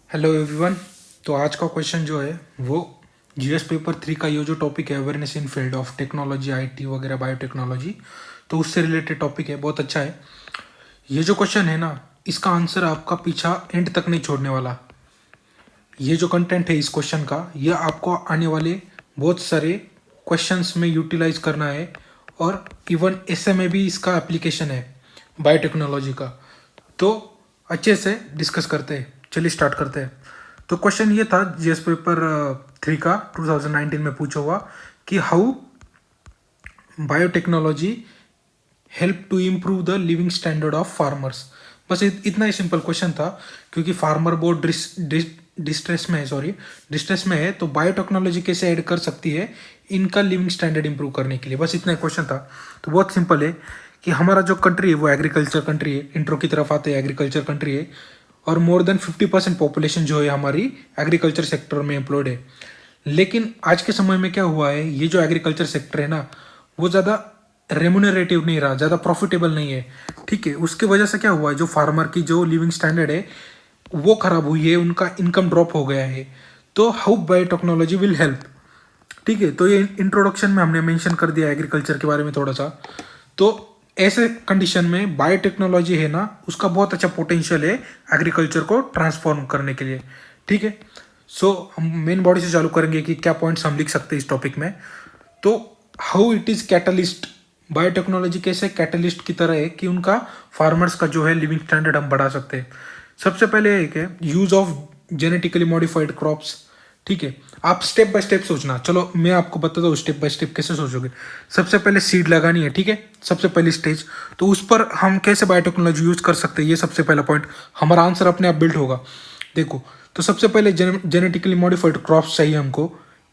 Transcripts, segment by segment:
Hello everyone. तो आज का क्वेश्चन जो है वो जीएस पेपर 3 का ये जो टॉपिक है awareness in field of technology IT वगैरह बायोटेक्नोलॉजी, तो उससे रिलेटेड टॉपिक है, बहुत अच्छा है। ये जो क्वेश्चन है ना, इसका आंसर आपका पीछा एंड तक नहीं छोड़ने वाला। ये जो कंटेंट है इस क्वेश्चन का, ये आपको आने वाले बहुत सारे क्वेश्चंस में यूटिलाइज करना है, और इवन ऐसे में भी इसका एप्लीकेशन है बायोटेक्नोलॉजी का। तो अच्छे से डिस्कस करते हैं, चलिए स्टार्ट करते हैं। तो क्वेश्चन ये था जीएस पेपर 3 का 2019 में पूछा हुआ कि how biotechnology help to improve the living standard of farmers. बस इतना ही सिंपल क्वेश्चन था, क्योंकि फार्मर बहुत डिस्ट्रेस में है, डिस्ट्रेस में है, तो बायोटेक्नोलॉजी कैसे ऐड कर सकती है इनका लिविंग स्टैंडर्ड इंप्रूव करने के लिए। बस इतना ही क्वेश्चन था। तो बहुत सिंपल है कि हमारा जो कंट्री है वो एग्रीकल्चर कंट्री है। इंट्रो की तरफ आते हैं, एग्रीकल्चर कंट्री है, और मोर देन 50% पॉपुलेशन जो है हमारी एग्रीकल्चर सेक्टर में एम्प्लॉयड है। लेकिन आज के समय में क्या हुआ है, ये जो एग्रीकल्चर सेक्टर है ना, वो ज़्यादा रेमुनरेटिव नहीं रहा, ज़्यादा प्रॉफिटेबल नहीं है। ठीक है, उसकी वजह से क्या हुआ है, जो फार्मर की जो लिविंग स्टैंडर्ड है वो खराब हुई है, उनका इनकम ड्रॉप हो गया है। तो हाउ बायोटेक्नोलॉजी विल हेल्प। ठीक है, तो ये इंट्रोडक्शन में हमने मेंशन कर दिया एग्रीकल्चर के बारे में थोड़ा सा। तो ऐसे कंडीशन में बायोटेक्नोलॉजी है ना, उसका बहुत अच्छा पोटेंशियल है एग्रीकल्चर को ट्रांसफॉर्म करने के लिए। ठीक है, सो हम मेन बॉडी से चालू करेंगे कि क्या पॉइंट्स हम लिख सकते हैं इस टॉपिक में। तो how it is catalyst, biotechnology कैसे कैटलिस्ट की तरह है कि उनका फार्मर्स का जो है लिविंग स्टैंडर्ड हम बढ़ा सकते हैं। सबसे पहले एक है use of genetically modified crops. ठीक है, आप स्टेप बाय स्टेप सोचना। चलो मैं आपको बताता हूँ स्टेप बाय स्टेप कैसे सोचोगे। सबसे पहले सीड लगानी है, ठीक है, सबसे पहली स्टेज। तो उस पर हम कैसे बायोटेक्नोलॉजी यूज कर सकते हैं, ये सबसे पहला पॉइंट। हमारा आंसर अपने आप बिल्ड होगा। देखो, तो सबसे पहले जेनेटिकली मॉडिफाइड क्रॉप्स चाहिए हमको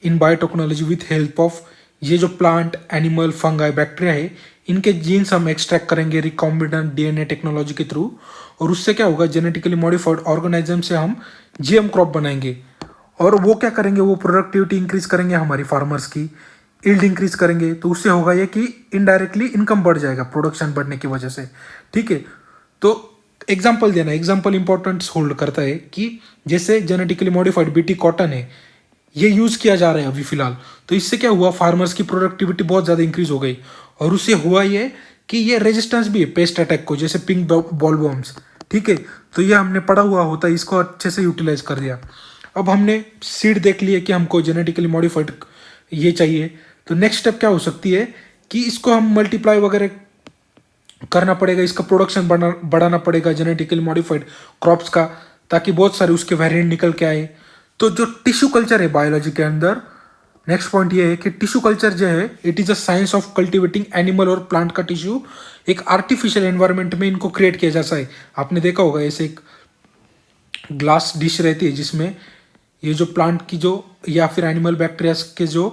इन बायोटेक्नोलॉजी विथ हेल्प ऑफ ये जो प्लांट, एनिमल, फंगाई, बैक्टीरिया है, इनके जीन्स हम एक्सट्रैक्ट करेंगे रिकॉम्बिनेंट डीएनए टेक्नोलॉजी के थ्रू। और उससे क्या होगा, जेनेटिकली मॉडिफाइड ऑर्गेनिज्म से हम जीएम क्रॉप बनाएंगे। और वो क्या करेंगे, वो प्रोडक्टिविटी इंक्रीज करेंगे हमारी फार्मर्स की, यील्ड इंक्रीज करेंगे। तो उससे होगा ये कि इनडायरेक्टली इनकम बढ़ जाएगा प्रोडक्शन बढ़ने की वजह से। ठीक है, तो एग्जाम्पल देना, एग्जाम्पल इंपॉर्टेंट होल्ड करता है कि जैसे जेनेटिकली मॉडिफाइड बीटी कॉटन है, ये यूज़ किया जा रहा है अभी फिलहाल। तो इससे क्या हुआ, फार्मर्स की प्रोडक्टिविटी बहुत ज़्यादा इंक्रीज हो गई। और उससे हुआ ये कि ये रेजिस्टेंस भी है पेस्ट अटैक को, जैसे पिंक बॉलवर्म्स। ठीक है, तो ये हमने पढ़ा हुआ होता है, इसको अच्छे से यूटिलाइज कर दिया। अब हमने सीड देख लिया कि हमको जेनेटिकली मॉडिफाइड ये चाहिए। तो नेक्स्ट स्टेप क्या हो सकती है कि इसको हम मल्टीप्लाई वगैरह करना पड़ेगा, इसका प्रोडक्शन बढ़ाना पड़ेगा जेनेटिकली मॉडिफाइड क्रॉप्स का, ताकि बहुत सारे उसके वेरिएंट निकल के आए। तो जो टिश्यू कल्चर है बायोलॉजी के अंदर, नेक्स्ट पॉइंट ये है कि टिश्यू कल्चर जो है it is a science of cultivating animal और प्लांट का टिश्यू एक आर्टिफिशियल एनवायरनमेंट में इनको क्रिएट किया जाता है। आपने देखा होगा ऐसे एक ग्लास डिश रहती है जिसमें ये जो प्लांट की जो या फिर एनिमल बैक्टीरिया के जो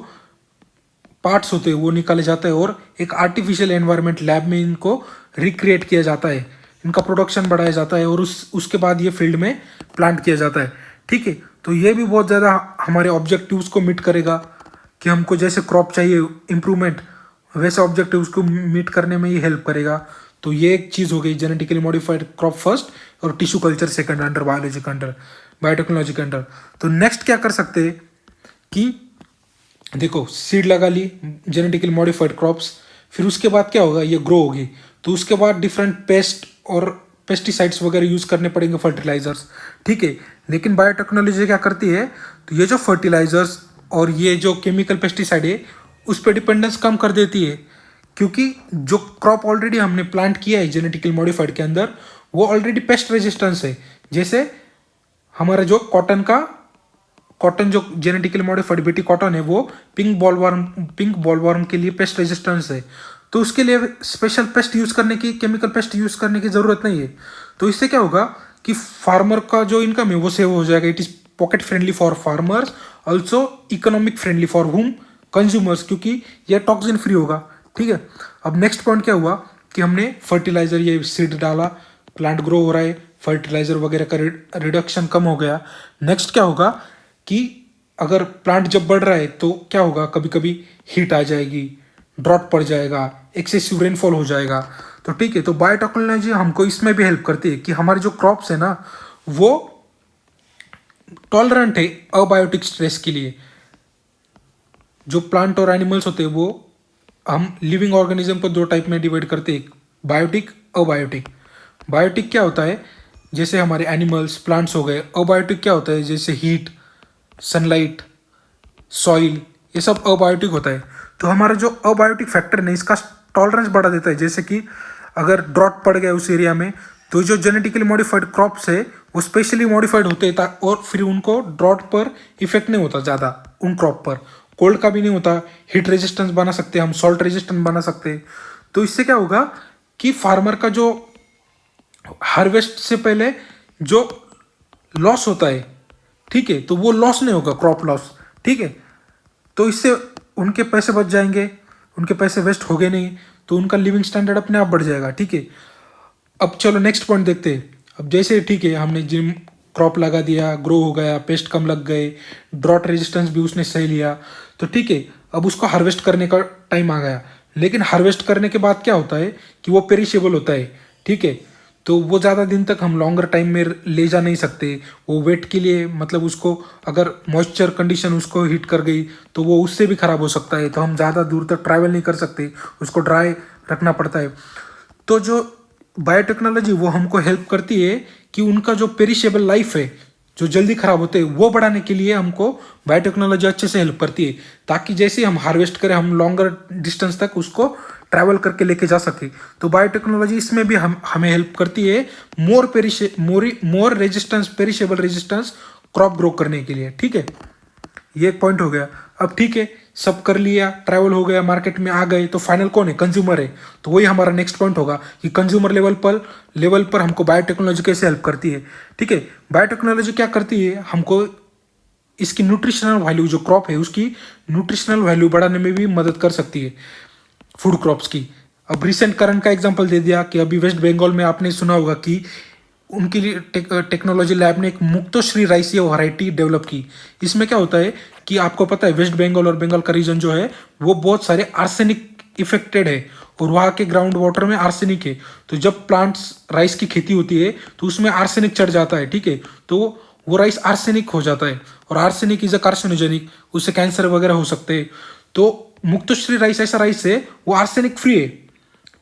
पार्ट्स होते हैं वो निकाले जाते हैं, और एक आर्टिफिशियल एनवायरनमेंट लैब में इनको रिक्रिएट किया जाता है, इनका प्रोडक्शन बढ़ाया जाता है, और उसके बाद ये फील्ड में प्लांट किया जाता है। ठीक है, तो ये भी बहुत ज़्यादा हमारे ऑब्जेक्टिव्स को मीट करेगा कि हमको जैसे क्रॉप चाहिए इम्प्रूवमेंट, वैसे ऑब्जेक्टिव्स को मीट करने में ये हेल्प करेगा। तो ये एक चीज़ हो गई, जेनेटिकली मॉडिफाइड क्रॉप फर्स्ट और tissue culture second under biology के अंडर, बायोटेक्नोलॉजी के अंडर। तो नेक्स्ट क्या कर सकते हैं कि देखो, सीड लगा ली, जेनेटिकली मॉडिफाइड क्रॉप्स, फिर उसके बाद क्या होगा, ये ग्रो होगी। तो उसके बाद डिफरेंट पेस्ट और पेस्टिसाइड्स वगैरह यूज़ करने पड़ेंगे, फर्टिलाइजर्स। ठीक है, लेकिन बायोटेक्नोलॉजी क्या करती है, तो ये जो फर्टिलाइजर्स और ये जो केमिकल पेस्टिसाइड है उस पर डिपेंडेंस कम कर देती है, क्योंकि जो क्रॉप ऑलरेडी हमने प्लांट किया है जेनेटिकली मॉडिफाइड के अंदर, वो ऑलरेडी पेस्ट रेजिस्टेंस है। जैसे हमारा जो कॉटन जो जेनेटिकली मॉडिफाइड बीटी कॉटन है, वो पिंक बॉलवर्म के लिए पेस्ट रेजिस्टेंस है। तो उसके लिए स्पेशल पेस्ट यूज़ करने की, केमिकल पेस्ट यूज़ करने की ज़रूरत नहीं है। तो इससे क्या होगा कि फार्मर का जो इनकम है वो सेव हो जाएगा। It is pocket friendly for farmers, also economic friendly for हुम, कंज्यूमर्स, क्योंकि यह टॉक्सिन फ्री होगा। ठीक है, अब नेक्स्ट पॉइंट क्या हुआ कि हमने फर्टिलाइजर, ये सीड डाला, प्लांट ग्रो हो रहा है, फर्टिलाइजर वगैरह का रिडक्शन कम हो गया। नेक्स्ट क्या होगा कि अगर प्लांट जब बढ़ रहा है तो क्या होगा, कभी कभी हीट आ जाएगी, ड्रॉट पड़ जाएगा, एक्सेसिव रेनफॉल हो जाएगा। तो ठीक है, तो बायोटेक्नोलॉजी हमको इसमें भी हेल्प करती है कि हमारे जो क्रॉप्स है ना, वो टॉलरेंट है अबायोटिक स्ट्रेस के लिए। जो प्लांट और एनिमल्स होते हैं वो हम लिविंग ऑर्गेनिज्म को दो टाइप में डिवाइड करते हैं, बायोटिक, अबायोटिक। बायोटिक क्या होता है, जैसे हमारे एनिमल्स प्लांट्स हो गए। अबायोटिक क्या होता है, जैसे हीट, सनलाइट, सॉइल, ये सब अबायोटिक होता है। तो हमारा जो अबायोटिक फैक्टर है ना, इसका टॉलरेंस बढ़ा देता है। जैसे कि अगर ड्रॉट पड़ गया उस एरिया में, तो जो जेनेटिकली मॉडिफाइड क्रॉप्स है वो स्पेशली मॉडिफाइड होते हैं और फिर उनको ड्रॉट पर इफेक्ट नहीं होता ज़्यादा, उन क्रॉप पर कोल्ड का भी नहीं होता। हीट रेजिस्टेंस बना सकते हैं हम, सॉल्ट रेजिस्टेंस बना सकते हैं। तो इससे क्या होगा कि फार्मर का जो हार्वेस्ट से पहले जो लॉस होता है, ठीक है, तो वो लॉस नहीं होगा, क्रॉप लॉस, ठीक है। तो इससे उनके पैसे बच जाएंगे, उनके पैसे वेस्ट हो गए नहीं, तो उनका लिविंग स्टैंडर्ड अपने आप बढ़ जाएगा, ठीक है। अब चलो नेक्स्ट पॉइंट देखते हैं। अब जैसे ठीक है, हमने जिम क्रॉप लगा दिया, ग्रो हो गया, पेस्ट कम लग गए, ड्रॉट रेजिस्टेंस भी उसने सही लिया, तो ठीक है, अब उसको हार्वेस्ट करने का टाइम आ गया। लेकिन हार्वेस्ट करने के बाद क्या होता है कि वो पेरिशेबल होता है, ठीक है। तो वो ज़्यादा दिन तक हम लॉन्गर टाइम में ले जा नहीं सकते। वो वेट के लिए, मतलब उसको अगर मॉइस्चर कंडीशन उसको हीट कर गई तो वो उससे भी ख़राब हो सकता है। तो हम ज़्यादा दूर तक ट्रैवल नहीं कर सकते, उसको ड्राई रखना पड़ता है। तो जो बायोटेक्नोलॉजी वो हमको हेल्प करती है कि उनका जो पेरिशेबल लाइफ है, जो जल्दी खराब होते हैं, वो बढ़ाने के लिए हमको बायोटेक्नोलॉजी अच्छे से हेल्प करती है, ताकि जैसे हम हार्वेस्ट करें हम लॉन्गर डिस्टेंस तक उसको ट्रैवल करके लेके जा सके। तो बायोटेक्नोलॉजी इसमें भी हमें हेल्प करती है more resistance, perishable resistance crop grow करने के लिए, ठीक है। ये एक पॉइंट हो गया। अब ठीक है, सब कर लिया, ट्रैवल हो गया, मार्केट में आ गए, तो फाइनल कौन है, कंज्यूमर है। तो वही हमारा नेक्स्ट पॉइंट होगा कि कंज्यूमर लेवल पर हमको बायोटेक्नोलॉजी कैसे हेल्प करती है, ठीक है। बायोटेक्नोलॉजी क्या करती है, हमको इसकी न्यूट्रिशनल वैल्यू, जो क्रॉप है उसकी न्यूट्रिशनल वैल्यू बढ़ाने में भी मदद कर सकती है, फूड क्रॉप्स की। अब रिसेंट करंट का एग्जांपल दे दिया कि अभी वेस्ट बंगाल में आपने सुना होगा कि उनके लिए टेक्नोलॉजी लैब ने एक मुक्तोश्री राइस वैरायटी डेवलप की। इसमें क्या होता है कि आपको पता है वेस्ट बंगाल और बंगाल का रीजन जो है वो बहुत सारे आर्सेनिक इफेक्टेड है, और वहाँ के ग्राउंड वाटर में आर्सेनिक है। तो जब प्लांट्स राइस की खेती होती है तो उसमें आर्सेनिक चढ़ जाता है, ठीक है। तो वो राइस आर्सेनिक हो जाता है, और आर्सेनिक इज अ कार्सिनोजेनिक, उससे कैंसर वगैरह हो सकते हैं। तो मुक्तोश्री राइस ऐसा राइस है, वो आर्सेनिक फ्री है,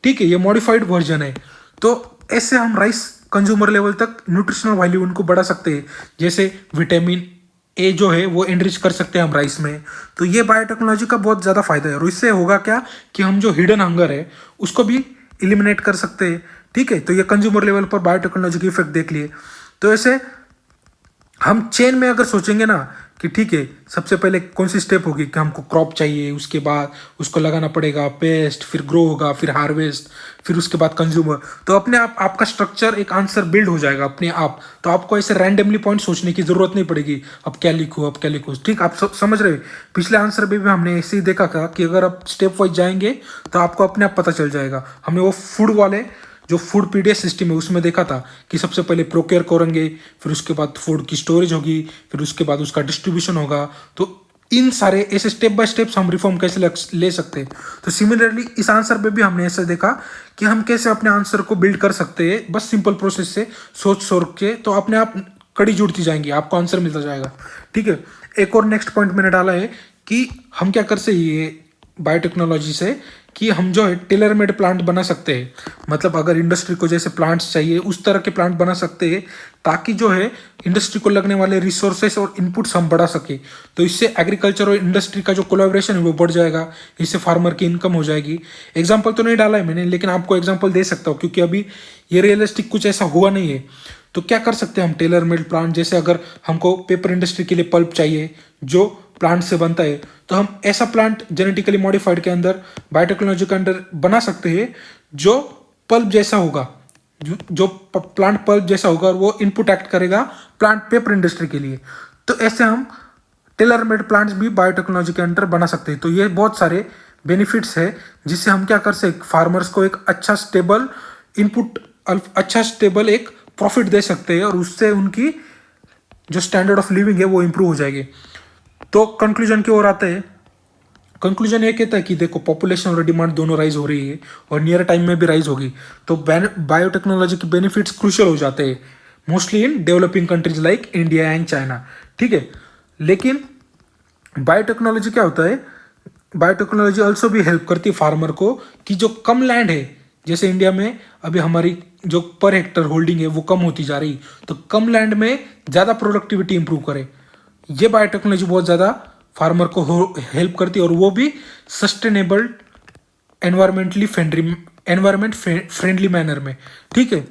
ठीक है, ये मॉडिफाइड वर्जन है। तो ऐसे हम राइस कंज्यूमर लेवल तक न्यूट्रिशनल वैल्यू उनको बढ़ा सकते हैं। जैसे विटामिन ए जो है वो एनरिच कर सकते हैं हम राइस में। तो ये बायोटेक्नोलॉजी का बहुत ज़्यादा फायदा है, और इससे होगा क्या कि हम जो हिडन हंगर है उसको भी इलिमिनेट कर सकते हैं, ठीक है। तो ये कंज्यूमर लेवल पर बायोटेक्नोलॉजी की इफेक्ट देख लिए। तो ऐसे हम चेन में अगर सोचेंगे ना कि ठीक है, सबसे पहले कौन सी स्टेप होगी कि हमको क्रॉप चाहिए, उसके बाद उसको लगाना पड़ेगा पेस्ट, फिर ग्रो होगा, फिर हार्वेस्ट, फिर उसके बाद कंज्यूमर, तो अपने आप आपका स्ट्रक्चर एक आंसर बिल्ड हो जाएगा अपने आप। तो आपको ऐसे रैंडमली पॉइंट सोचने की जरूरत नहीं पड़ेगी, अब क्या लिखूँ, अब क्या लिखूँ, ठीक। आप समझ रहे हो, पिछले आंसर में भी हमने ऐसे ही देखा था कि अगर आप स्टेप वाइज जाएंगे तो आपको अपने आप पता चल जाएगा। हमने वो फूड वाले जो फूड पीडीएस सिस्टम है उसमें देखा था कि सबसे पहले प्रोक्योर करेंगे, फिर उसके बाद फूड की स्टोरेज होगी, फिर उसके बाद उसका डिस्ट्रीब्यूशन होगा। तो इन सारे ऐसे स्टेप बाय स्टेप्स हम रिफॉर्म कैसे ले सकते हैं। तो सिमिलरली इस आंसर पे भी हमने ऐसा देखा कि हम कैसे अपने आंसर को बिल्ड कर सकते हैं, बस सिंपल प्रोसेस से सोच के, तो अपने आप कड़ी जुड़ती जाएंगी, आपको आंसर मिलता जाएगा, ठीक है। एक और नेक्स्ट पॉइंट मैंने डाला है कि हम क्या कर सकते हैं बायोटेक्नोलॉजी से, कि हम जो है टेलर मेड प्लांट बना सकते हैं। मतलब अगर इंडस्ट्री को जैसे प्लांट्स चाहिए उस तरह के प्लांट बना सकते हैं, ताकि जो है इंडस्ट्री को लगने वाले रिसोर्सेस और इनपुट्स हम बढ़ा सके। तो इससे एग्रीकल्चर और इंडस्ट्री का जो कोलैबोरेशन है वो बढ़ जाएगा, इससे फार्मर की इनकम हो जाएगी। एग्जाम्पल तो नहीं डाला है मैंने, लेकिन आपको एग्जाम्पल दे सकता हूँ क्योंकि अभी ये रियलिस्टिक कुछ ऐसा हुआ नहीं है। तो क्या कर सकते हैं हम टेलर मेड प्लांट, जैसे अगर हमको पेपर इंडस्ट्री के लिए पल्प चाहिए जो प्लांट से बनता है, तो हम ऐसा प्लांट जेनेटिकली मॉडिफाइड के अंदर बायोटेक्नोलॉजी के अंदर बना सकते हैं जो पल्प जैसा होगा, जो प्लांट पल्प जैसा होगा, और वो इनपुट एक्ट करेगा प्लांट पेपर इंडस्ट्री के लिए। तो ऐसे हम टेलर मेड प्लांट्स भी बायोटेक्नोलॉजी के अंदर बना सकते हैं। तो ये बहुत सारे बेनिफिट्स है जिससे हम क्या कर सकते, फार्मर्स को एक अच्छा स्टेबल इनपुट, अच्छा स्टेबल एक प्रॉफिट दे सकते हैं, और उससे उनकी जो स्टैंडर्ड ऑफ लिविंग है वो इंप्रूव हो जाएगी। तो कंक्लूजन की ओर आते हैं। कंक्लूजन ये कहता है कि देखो पॉपुलेशन और डिमांड दोनों राइज हो रही है, और नियर टाइम में भी राइज होगी। तो बायोटेक्नोलॉजी के बेनिफिट्स क्रूशियल हो जाते हैं, mostly in developing countries like India and China, ठीक है। लेकिन बायोटेक्नोलॉजी क्या होता है, बायोटेक्नोलॉजी ऑल्सो भी हेल्प करती है फार्मर को कि जो कम लैंड है, जैसे इंडिया में अभी हमारी जो पर हेक्टर होल्डिंग है वो कम होती जा रही, तो कम लैंड में ज़्यादा प्रोडक्टिविटी इंप्रूव करे, ये बायोटेक्नोलॉजी बहुत ज़्यादा फार्मर को हेल्प करती है, और वो भी सस्टेनेबल एनवायरमेंट फ्रेंडली मैनर में, ठीक है।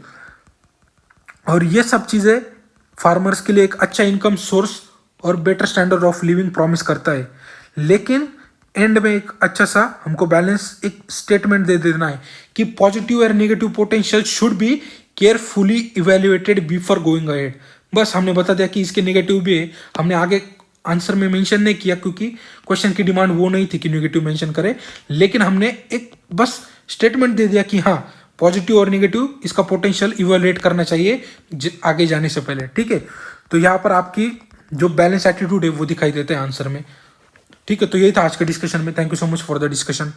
और ये सब चीज़ें फार्मर्स के लिए एक अच्छा इनकम सोर्स और better standard of living promise करता है। लेकिन एंड में एक अच्छा सा हमको बैलेंस एक स्टेटमेंट दे देना है कि पॉजिटिव और negative potential should be carefully evaluated before going ahead. बस हमने बता दिया कि इसके नेगेटिव भी है, हमने आगे आंसर में मेंशन नहीं किया क्योंकि क्वेश्चन की डिमांड वो नहीं थी कि नेगेटिव मेंशन करें, लेकिन हमने एक बस स्टेटमेंट दे दिया कि हाँ पॉजिटिव और नेगेटिव इसका पोटेंशियल इवेल्युएट करना चाहिए आगे जाने से पहले, ठीक है। तो यहाँ पर आपकी जो बैलेंस एटीट्यूड है वो दिखाई देते हैं आंसर में, ठीक है। तो यही था आज के डिस्कशन में। Thank you so much for the discussion.